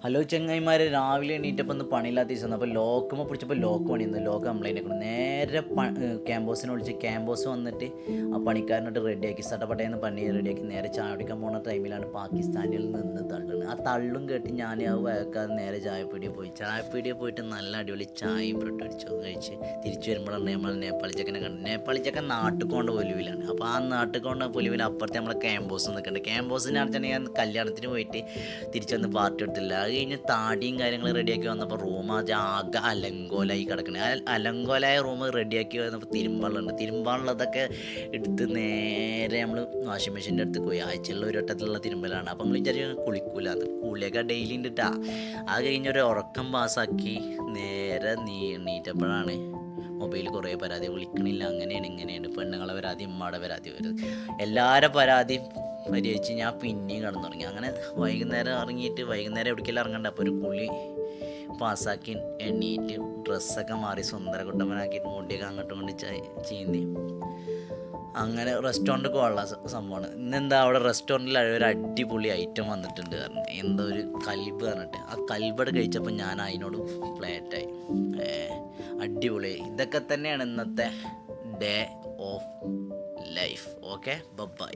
Hello ചങ്ങായിമാർ, രാവിലെ എണീറ്റപ്പോൾ ഒന്ന് പണിയില്ലാത്ത ദിവസം അപ്പോൾ ലോക്കുമ്പോൾ പിടിച്ചപ്പോൾ ലോക്ക് പണിയുന്നു. ലോക്ക് കംപ്ലൈൻ്റ് ആക്കണം. നേരെ ക്യാമ്പോസിനെ വിളിച്ച് ക്യാമ്പോസ് വന്നിട്ട് ആ പണിക്കാരനോട്ട് റെഡിയാക്കി സട്ടപ്പട്ടയെന്ന് പണി റെഡിയാക്കി നേരെ ചായ കുടിക്കാൻ പോകുന്ന ടൈമിലാണ് പാകിസ്ഥാനിൽ നിന്ന് തള്ളുന്നത്. ആ തള്ളും കേട്ട് ഞാൻ ആ വഴക്കാതെ നേരെ ചായപ്പീടിയെ പോയിട്ട് നല്ല അടിപൊളി ചായയും ബ്രെഡ് അടിച്ചതും കഴിച്ച് തിരിച്ചു വരുമ്പോഴാണ് നമ്മൾ നേപ്പാളി ചെക്കനെ കണ്ടത്. നേപ്പാളി ചെക്കൻ നാട്ടുകൊണ്ട പൊലുവിലാണ്. അപ്പോൾ ആ നാട്ടുകൊണ്ട പൊലുവിൽ അപ്പുറത്തെ നമ്മളെ ക്യാമ്പോസ് നിൽക്കുന്നുണ്ട്. ക്യാമ്പോസിന് ഞാൻ കല്യാണത്തിന് പോയിട്ട് തിരിച്ചൊന്ന് പാർട്ടി എടുത്തില്ല. അത് കഴിഞ്ഞ് താടിയും കാര്യങ്ങളും റെഡിയാക്കി വന്നപ്പോൾ റൂം ആകെ അലങ്കോലായി കിടക്കണേ. അലങ്കോലായ റൂം റെഡിയാക്കി വന്നപ്പോൾ തിരുമ്പാനുള്ളതൊക്കെ എടുത്ത് നേരെ നമ്മൾ വാഷിംഗ് മെഷീൻ്റെ അടുത്ത് പോയി. ആഴ്ചയുള്ള ഒരു വട്ടത്തിലുള്ള തിരുമ്പലാണ്. അപ്പം നമ്മൾ വിചാരിച്ചു കുളിക്കൂല, അത് കുളിയൊക്കെ ഡെയിലി ഉണ്ട് കേട്ടാ. അത് കഴിഞ്ഞൊരു ഉറക്കം പാസ്സാക്കി നേരെ എണീറ്റപ്പോഴാണ് മൊബൈൽ കുറേ പരാതി, വിളിക്കണില്ല, അങ്ങനെയാണ് ഇങ്ങനെയാണ്, പെണ്ണുങ്ങളെ പരാതി, ഉമ്മയുടെ പരാതി വരുന്നത്, എല്ലാവരുടെ പരാതിയും പരിഹരിച്ച് ഞാൻ പിന്നെയും കിടന്നു തുടങ്ങി. അങ്ങനെ വൈകുന്നേരം എവിടേക്കെല്ലാം ഇറങ്ങണ്ട. അപ്പോൾ ഒരു കുളി പാസ്സാക്കി എണ്ണീറ്റ് ഡ്രസ്സൊക്കെ മാറി സുന്ദരകുട്ടപ്പനാക്കിയിട്ട് മുടിയൊക്കെ അങ്ങോട്ടും കൊണ്ട് ചീന്തി അങ്ങനെ റെസ്റ്റോറൻറ്റ് ഉള്ള സംഭവമാണ്. ഇന്നെന്താ അവിടെ റെസ്റ്റോറൻറ്റിൽ ഒരു അടിപൊളി ഐറ്റം വന്നിട്ടുണ്ട് കാരണം എന്തോ ഒരു കൽബ് പറഞ്ഞിട്ട് ആ കൽബട് കഴിച്ചപ്പോൾ ഞാൻ അതിനോട് ഫ്ലാറ്റായി. അടിപൊളി. ഇതൊക്കെ തന്നെയാണ് ഇന്നത്തെ day of life. Okay, by.